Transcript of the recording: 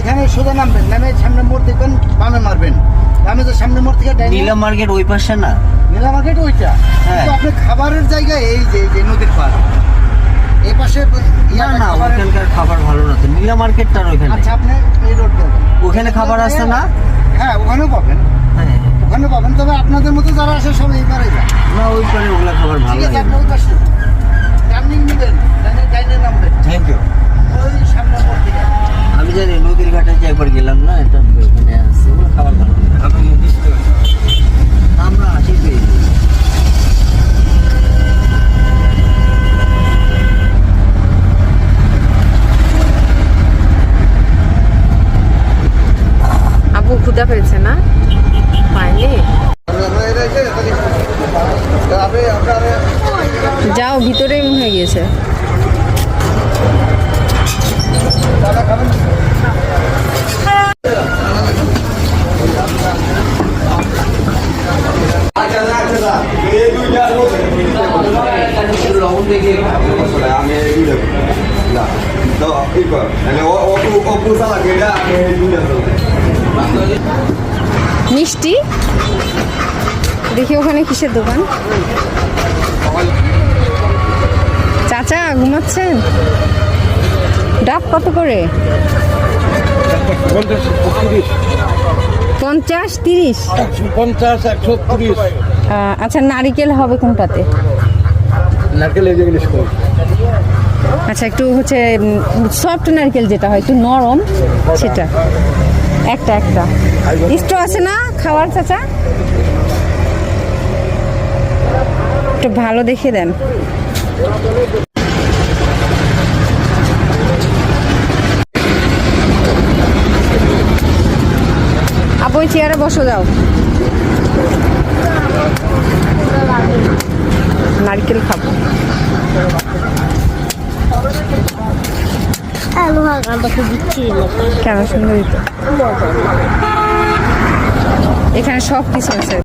এখানে সোজা নামবেন, নামে সামনে মোড় দেখবেন, বামে মারবেন। আমি তো সামনে মোড় থেকে নীলা মার্কেট ওই পাশে না? নীলা মার্কেট ওইটা। হ্যাঁ। কিন্তু আপনি খাবারের জায়গায় এই যে নদীর পাড়, এই পাশে না না, ওখানকার খাবার ভালো না তো। নীলা মার্কেটটার ওইখানে। আচ্ছা, আপনি এই রোড ধরবেন, ওখানে খাবার আছে না? হ্যাঁ ওখানেও পাবেন, হ্যাঁ ওখানে পাবেন। তবে আপনাদের মতো যারা আসে সব এই পারে যায়। না, ওই পারে ওগুলা খাবার ভালো ঠিক আছে, লাগে আপনি ওই পাশে টার্নিং নেবেন, ডাইনে নামবেন। Thank you. ওই সামনে মোড় থেকে। আমি জানি নদীর ঘাটে যে একবার গেলাম না, এটা ওখানে আছে, ওগুলো খাবার ভালো লাগে। আমরা আসি পেয়ে আপু ক্ষুধা পেয়েছে না? পাইনি? যাও, ভিতরেই মনে হয়ে গিয়েছে। মিষ্টি দেখি ওখানে কিসের দোকান? চাচা ঘুমাচ্ছেন? ডাব কত করে? 50, 30? 50, 130। আচ্ছা, নারিকেল হবে কোনটাতে? নারকেল এই যে ইলিশ কই। আচ্ছা, একটু হচ্ছে সফট নারকেল যেটা হয় একটু নরম, সেটা একটা স্ট্র আছে না খাওয়ার চাচা? একটু ভালো দেখে দেন। আপু ওই চেয়ারে বসো, যাও। নারকেল খাবো। কেন সুন্দর? এখানে সব কিছু আছে।